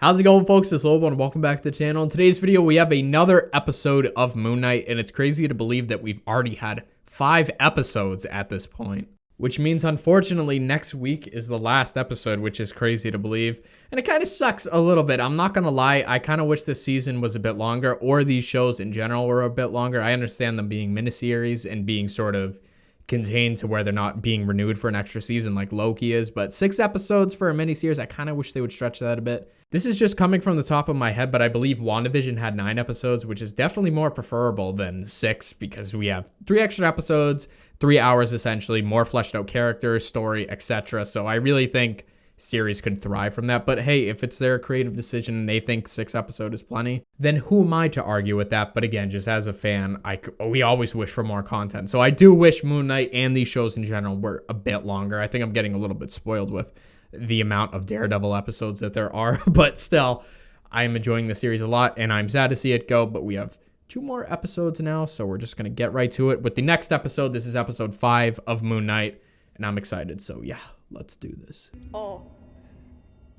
How's it going, folks? It's Lobo and welcome back to the channel. In today's video, we have another episode of Moon Knight, and it's crazy to believe that we've already had 5 episodes at this point. Which means, unfortunately, next week is the last episode, which is crazy to believe. And it kind of sucks a little bit. I'm not going to lie. I kind of wish this season was a bit longer, or these shows in general were a bit longer. I understand them being miniseries and being sort of contained to where they're not being renewed for an extra season like Loki is. But 6 episodes for a miniseries, I kind of wish they would stretch that a bit. This is just coming from the top of my head, but I believe WandaVision had 9 episodes, which is definitely more preferable than 6 because we have 3 extra episodes, 3 hours essentially, more fleshed out characters, story, etc. So I really think series could thrive from that. But hey, if it's their creative decision and they think 6 episodes is plenty, then who am I to argue with that? But again, just as a fan, we always wish for more content. So I do wish Moon Knight and these shows in general were a bit longer. I think I'm getting a little bit spoiled with the amount of Daredevil episodes that there are, but still, I'm enjoying the series a lot, and I'm sad to see it go, but we have 2 more episodes now, so we're just going to get right to it with the next episode. This is episode 5 of Moon Knight, and I'm excited, so yeah, let's do this. Oh,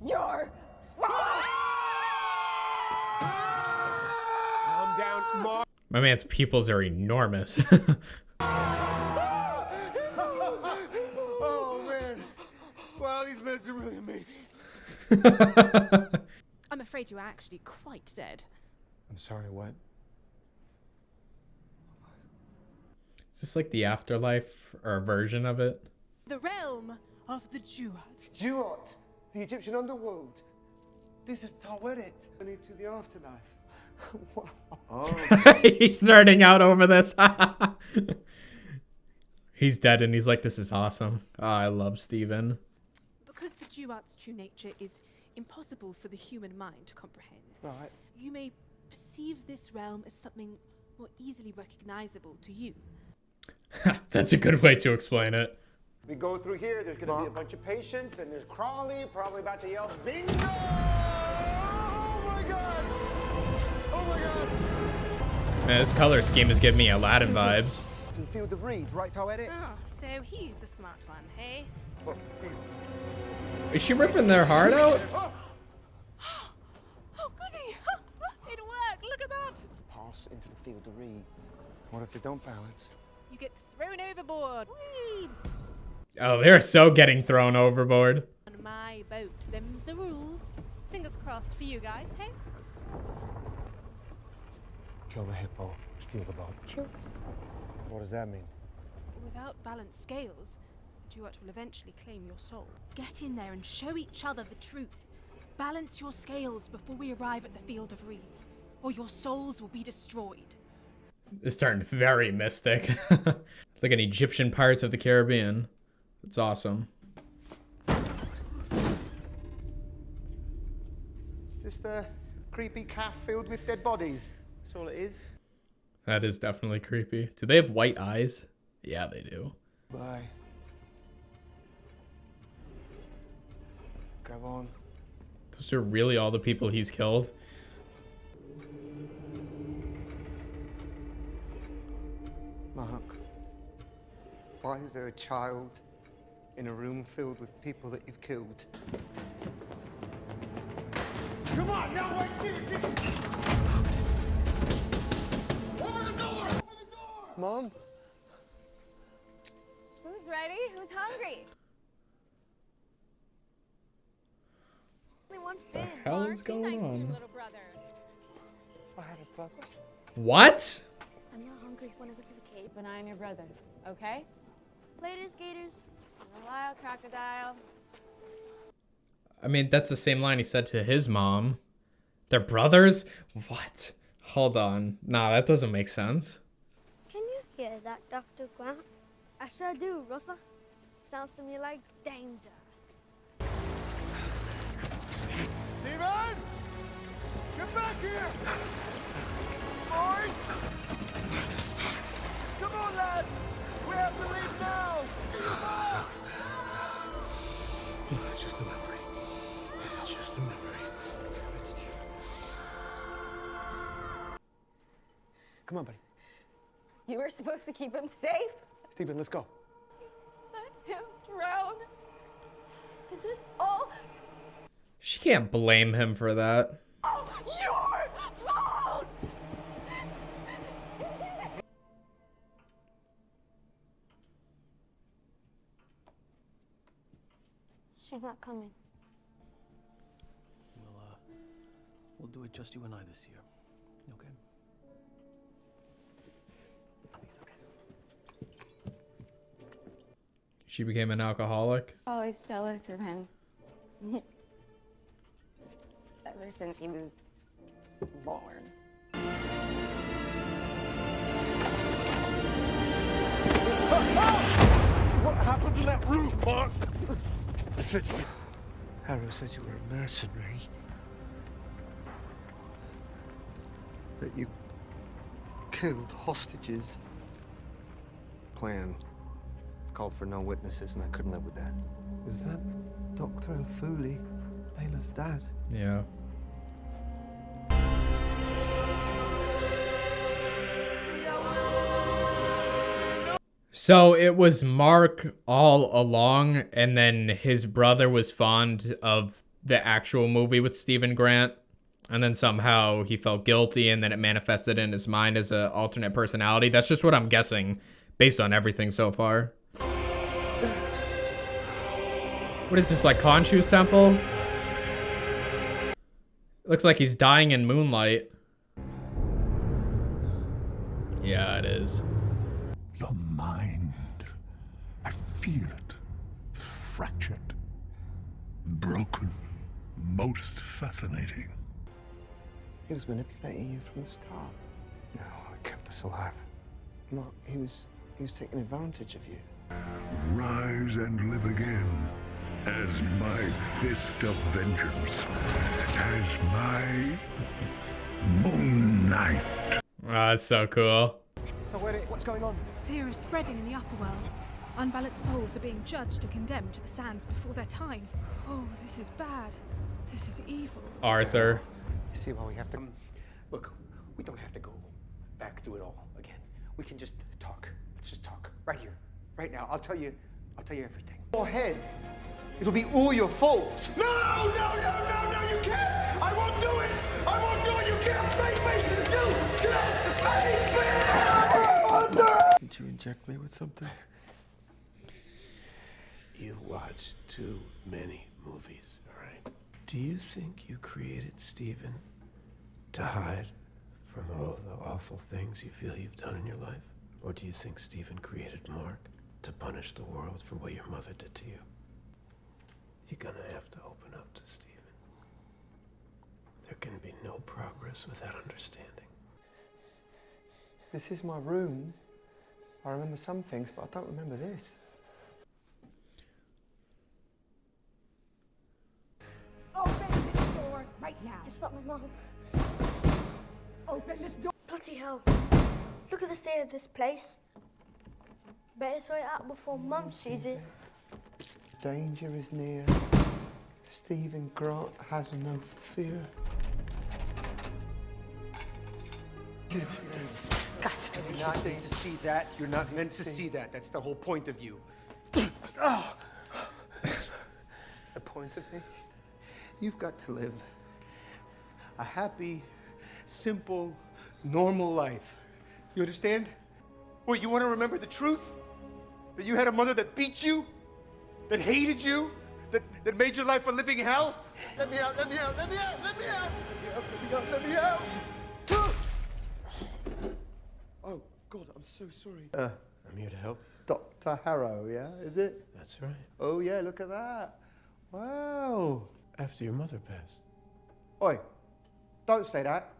you're Calm down, Mark. My man's pupils are enormous. Oh, man. Wow, these meds are really amazing. I'm afraid you're actually quite dead. I'm sorry, what? Is this like the afterlife or a version of it? The realm of the Duat. Duat, the Egyptian underworld. This is Tawerit. To the afterlife. Wow. Oh. He's nerding out over this. He's dead and he's like, this is awesome. Oh, I love Steven. Because the Duat's true nature is impossible for the human mind to comprehend. Right. You may perceive this realm as something more easily recognizable to you. That's a good way to explain it. We go through here, there's gonna be a bunch of patients, and there's Crawley, probably about to yell, bingo! Oh my god! Oh my god! Man, this color scheme is giving me Aladdin vibes. To the field of reeds, right, Tawerit? Oh, so he's the smart one, hey? Oh, Is she ripping their heart out? Oh, goody! It worked! Look at that! pass into the field of reeds. What if they don't balance? You get thrown overboard. Whee! Oh, they're so getting thrown overboard. On my boat. Them's the rules. Fingers crossed for you guys, hey? Kill the hippo, steal the boat. Kill. What does that mean? Without balanced scales, the Duat will eventually claim your soul. Get in there and show each other the truth. Balance your scales before we arrive at the field of reeds, or your souls will be destroyed. This turned very mystic. Like an Egyptian Pirates of the Caribbean. It's awesome. Just a creepy calf filled with dead bodies. That's all it is. That is definitely creepy. Do they have white eyes? Yeah, they do. Bye. Go on. Those are really all the people he's killed. Mark, why is there a child in a room filled with people that you've killed? Come on, now wait, Steven! Open the door! Open the door! Mom? Food's ready. Who's hungry? Only one The fin. hell Mark. is Be going nice to your on? little brother. I had a brother. What? I'm not hungry. Want to go to the cave? Keep an eye on your brother, okay? Later, skaters. In a while, crocodile. I mean, that's the same line he said to his mom. They're brothers? What? Hold on. Nah, that doesn't make sense. Can you hear that, Dr. Grant? I sure do, Rosa. Sounds to me like danger. Steven! Get back here! Boys! Come on, lads! We have to leave now! Come on! It's just a memory. It's just a memory. It's Steven. Come on, buddy. You were supposed to keep him safe. Steven, let's go. Let him drown. Is this all She can't blame him for that. Your fault! She's not coming. We'll do it just you and I this year. Okay? It's okay. She became an alcoholic. Always jealous of him. Ever since he was born. What happened to that room, Mark? Harrow said you were a mercenary. That you killed hostages. Plan called for no witnesses, and I couldn't live with that. Is that Dr. O'Fooley, Layla's dad? Yeah. So it was Mark all along, and then his brother was fond of the actual movie with Stephen Grant, and then somehow he felt guilty, and then it manifested in his mind as an alternate personality. That's just what I'm guessing based on everything so far. What is this, like Khonshu's temple? Looks like he's dying in moonlight. Yeah, it is. Your mind, I feel it, fractured, broken, most fascinating. He was manipulating you from the start. No, I kept us alive. Mark, he was taking advantage of you. Rise and live again, as my fist of vengeance, as my Moon Knight. Oh, that's so cool. So what's going on? Fear is spreading in the upper world. Unbalanced souls are being judged and condemned to the sands before their time. Oh, this is bad. This is evil. Arthur. You see why we have to... Look, we don't have to go back through it all again. We can just talk. Let's just talk. Right here. Right now. I'll tell you everything. Go ahead. It'll be all your fault. No, you can't! I won't do it! I won't do it! You can't make me! You can't make me! Did you inject me with something? You watch too many movies, all right? Do you think you created Stephen to hide from all the awful things you feel you've done in your life? Or do you think Stephen created Mark to punish the world for what your mother did to you? You're gonna have to open up to Stephen. There can be no progress without understanding. This is my room. I remember some things, but I don't remember this. Open this door right now. It's not my mom. Open this door. Bloody hell. Look at the state of this place. Better sort it out before Mum sees it. Danger is near. Stephen Grant has no fear. It's disgusting. You're not meant to see that. You're not meant to see that. That's the whole point of you. Oh. The point of me? You've got to live A happy, simple, normal life. You understand? What, you want to remember the truth? That you had a mother that beat you? That hated you? That made your life a living hell? Let me out, let me out, let me out, let me out! Let me out, let me out! Oh, God, I'm so sorry. I'm here to help. Dr. Harrow, yeah? Is it? That's right. Oh, yeah, look at that. Wow. After your mother passed. Oi, don't say that.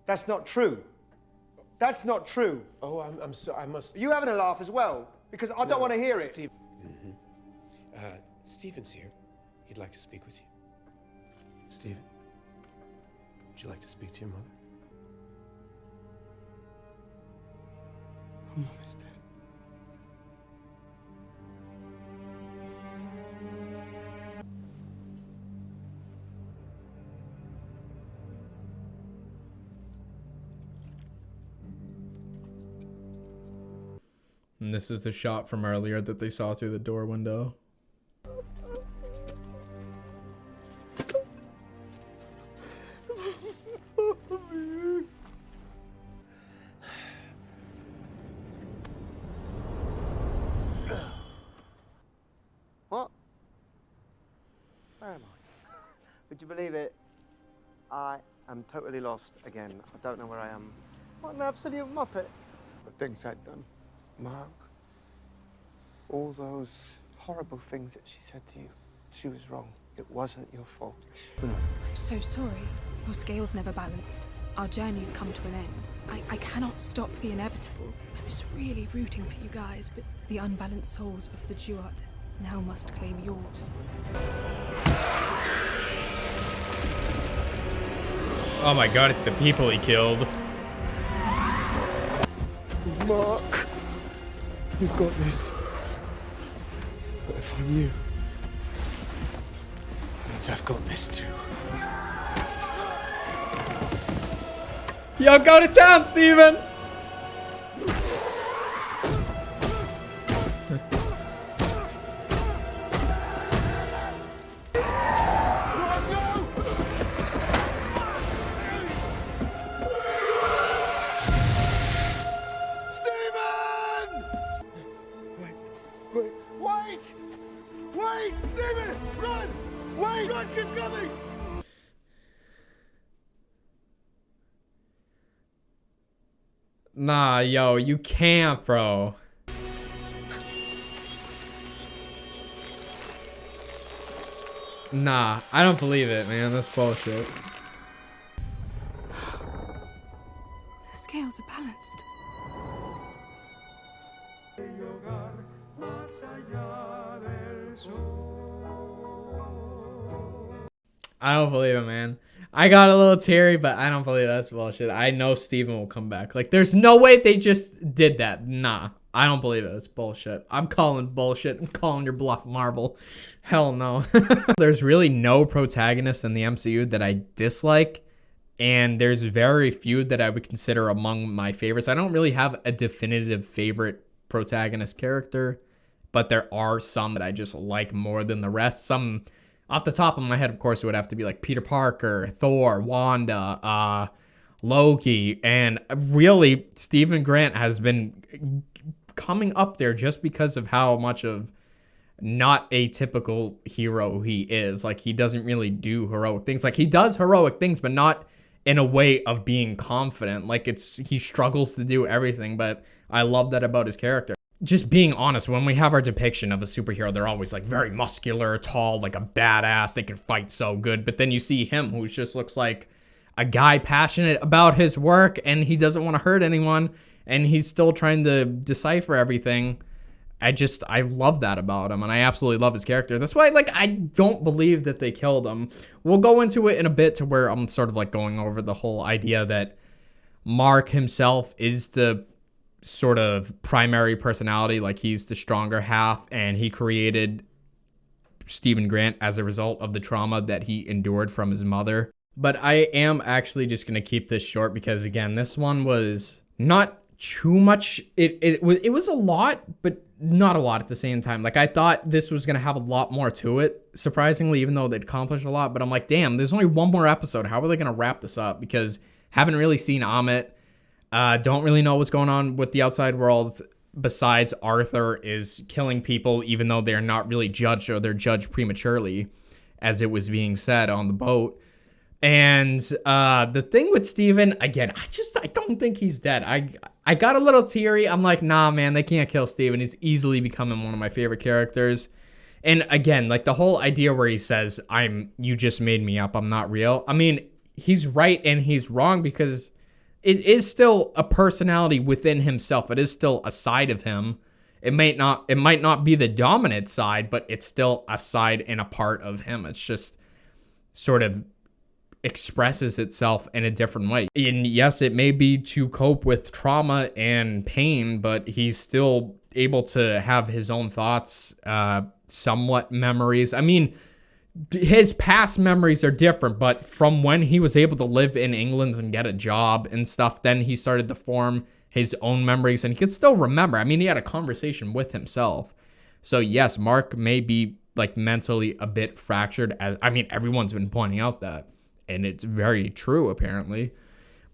That's not true. That's not true. Oh, I'm so I must. Are you having a laugh as well? Because I don't want to hear it. Steve. Stephen's here. He'd like to speak with you. Stephen, would you like to speak to your mother? Mum is dead. And this is the shot from earlier that they saw through the door window. Would you believe it? I am totally lost again. I don't know where I am. What an absolute muppet. The things I'd done. Mark. All those horrible things that she said to you. She was wrong. It wasn't your fault. I'm so sorry. Your scales never balanced. Our journey's come to an end. I cannot stop the inevitable. I was really rooting for you guys, but the unbalanced souls of the Duat now must claim yours. Oh my god, it's the people he killed. Mark, we've got this. But if I'm you, it means I've got this too. Yo, go to town, Steven! Wait! Steven! Run! Wait! Run! Keep coming! Nah, yo, you can't, bro. Nah, I don't believe it, man. That's bullshit. The scales are balanced. I don't believe it, man. I got a little teary, but I don't believe that's bullshit. I know Steven will come back. Like, there's no way they just did that. Nah, I don't believe it. It's bullshit. I'm calling bullshit. I'm calling your bluff, Marvel. Hell no. There's really no protagonist in the MCU that I dislike, and there's very few that I would consider among my favorites. I don't really have a definitive favorite protagonist character, but there are some that I just like more than the rest. Some... Off the top of my head, of course, it would have to be like Peter Parker, Thor, Wanda, Loki, and really, Stephen Grant has been coming up there just because of how much of not a typical hero he is. Like, he doesn't really do heroic things. Like, he does heroic things, but not in a way of being confident. Like, he struggles to do everything, but I love that about his character. Just being honest, when we have our depiction of a superhero, they're always like very muscular, tall, like a badass. They can fight so good. But then you see him, who just looks like a guy passionate about his work, and he doesn't want to hurt anyone, and he's still trying to decipher everything. I love that about him, and I absolutely love his character. That's why, like, I don't believe that they killed him. We'll go into it in a bit to where I'm sort of like going over the whole idea that Mark himself is the sort of primary personality, like he's the stronger half, and he created Stephen Grant as a result of the trauma that he endured from his mother. But I am actually just going to keep this short because, again, this one was not too much. It was a lot, but not a lot at the same time. Like, I thought this was going to have a lot more to it, surprisingly, even though they'd accomplished a lot. But I'm like, damn, there's only one more episode. How are they going to wrap this up? Because haven't really seen Amit. Don't really know what's going on with the outside world besides Arthur is killing people even though they're not really judged, or they're judged prematurely, as it was being said on the boat. And the thing with Steven, again, I don't think he's dead. I got a little teary. I'm like, nah, man, they can't kill Steven. He's easily becoming one of my favorite characters. And again, like the whole idea where he says, you just made me up, I'm not real. I mean, he's right and he's wrong, because it is still a personality within himself. It is still a side of him. It might not be the dominant side, but it's still a side and a part of him. It's just sort of expresses itself in a different way. And yes, it may be to cope with trauma and pain, but he's still able to have his own thoughts, somewhat memories. I mean, his past memories are different, but from when he was able to live in England and get a job and stuff, then he started to form his own memories, and he could still remember. I mean, he had a conversation with himself. So yes, Mark may be like mentally a bit fractured. I mean, everyone's been pointing out that, and it's very true apparently.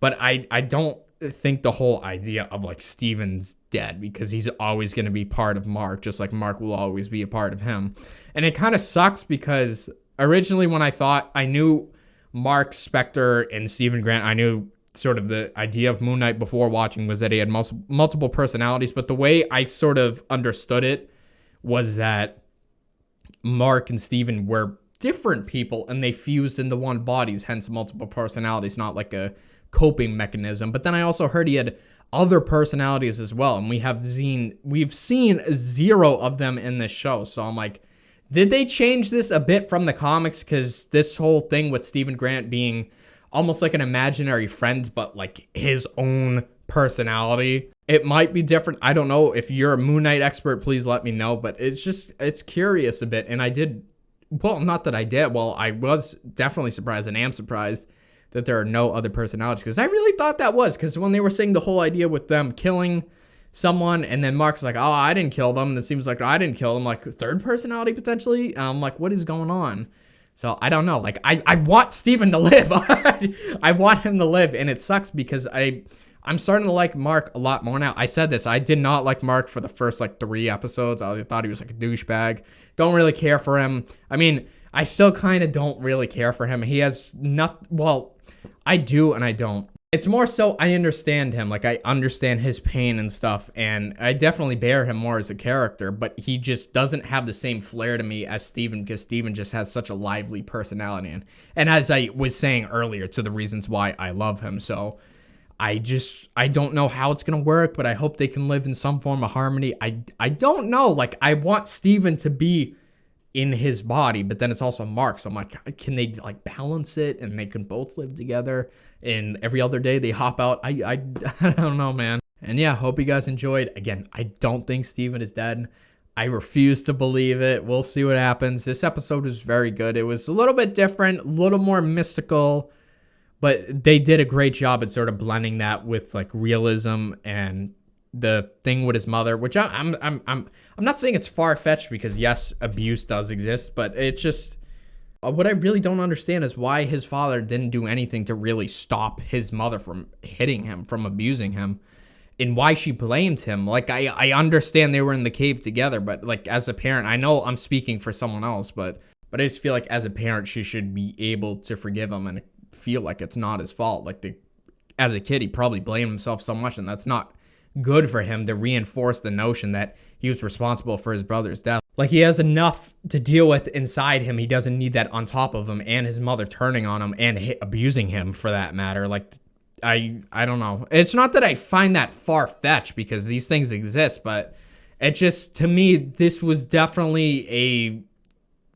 But I don't think the whole idea of like Steven's dead, because he's always going to be part of Mark, just like Mark will always be a part of him. And it kind of sucks because originally when I knew Mark Spector and Stephen Grant, I knew sort of the idea of Moon Knight before watching was that he had multiple personalities, but the way I sort of understood it was that Mark and Stephen were different people and they fused into one bodies, hence multiple personalities, not like a coping mechanism. But then I also heard he had other personalities as well, and we've seen 0 of them in this show. So I'm like, did they change this a bit from the comics? Because this whole thing with Stephen Grant being almost like an imaginary friend, but like his own personality, it might be different. I don't know. If you're a Moon Knight expert, please let me know. But it's curious a bit. And I did, well, not that I did. Well, I was definitely surprised and am surprised that there are no other personalities, because I really thought that was, because when they were saying the whole idea with them killing someone, and then Mark's like, oh, I didn't kill them, and it seems like I didn't kill them, like third personality potentially. I'm like, what is going on? So I don't know. Like I want Steven to live. I want him to live, and it sucks because I'm starting to like Mark a lot more now. I said this, I did not like Mark for the first like 3 episodes. I thought he was like a douchebag. Don't really care for him. I mean, I still kind of don't really care for him. He has not, well, I do and I don't. It's more so I understand him. Like I understand his pain and stuff, and I definitely bear him more as a character, but he just doesn't have the same flair to me as Steven, because Steven just has such a lively personality. And as I was saying earlier, to the reasons why I love him. So I don't know how it's going to work, but I hope they can live in some form of harmony. I don't know. Like I want Steven to be in his body, but then it's also Mark. So I'm like, can they like balance it and they can both live together, and every other day they hop out? I don't know, man. And yeah, hope you guys enjoyed. Again, I don't think Steven is dead. I refuse to believe it. We'll see what happens. This episode was very good. It was a little bit different, a little more mystical, but they did a great job at sort of blending that with like realism and the thing with his mother, which I'm not saying it's far-fetched, because yes, abuse does exist, but it's just what I really don't understand is why his father didn't do anything to really stop his mother from hitting him, from abusing him, and why she blamed him. Like I understand they were in the cave together, but like as a parent, I know I'm speaking for someone else, but I just feel like as a parent, she should be able to forgive him and feel like it's not his fault. Like as a kid, he probably blamed himself so much, and that's not good for him to reinforce the notion that he was responsible for his brother's death. Like he has enough to deal with inside him. He doesn't need that on top of him, and his mother turning on him and abusing him for that matter. Like I don't know. It's not that I find that far-fetched, because these things exist, but it just, to me, this was definitely a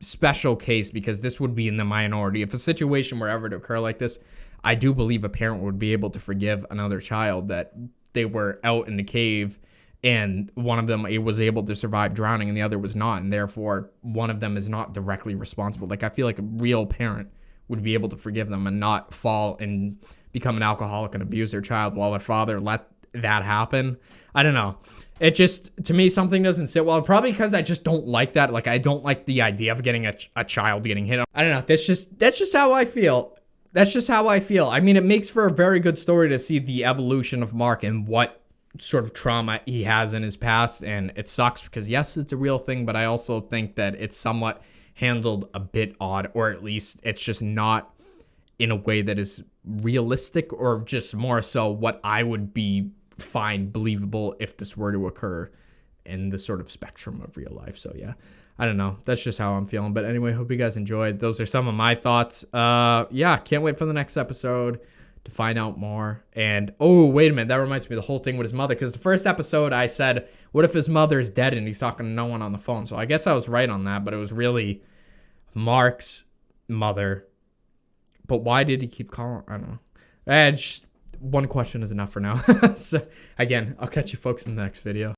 special case, because this would be in the minority. If a situation were ever to occur like this, I do believe a parent would be able to forgive another child that they were out in the cave and one of them was able to survive drowning and the other was not, and therefore one of them is not directly responsible. Like I feel like a real parent would be able to forgive them and not fall and become an alcoholic and abuse their child while their father let that happen. I don't know. It just, to me, something doesn't sit well. Probably because I just don't like that. Like I don't like the idea of getting a child getting hit. I don't know. That's just how I feel. That's just how I feel. I mean, it makes for a very good story to see the evolution of Mark and what sort of trauma he has in his past. And it sucks because, yes, it's a real thing, but I also think that it's somewhat handled a bit odd, or at least it's just not in a way that is realistic, or just more so what I would find believable if this were to occur in the sort of spectrum of real life. So, yeah. I don't know. That's just how I'm feeling. But anyway, hope you guys enjoyed. Those are some of my thoughts. Yeah, can't wait for the next episode to find out more. And, oh, wait a minute. That reminds me of the whole thing with his mother. Because the first episode I said, what if his mother is dead and he's talking to no one on the phone? So I guess I was right on that. But it was really Mark's mother. But why did he keep calling? I don't know. Just one question is enough for now. So, again, I'll catch you folks in the next video.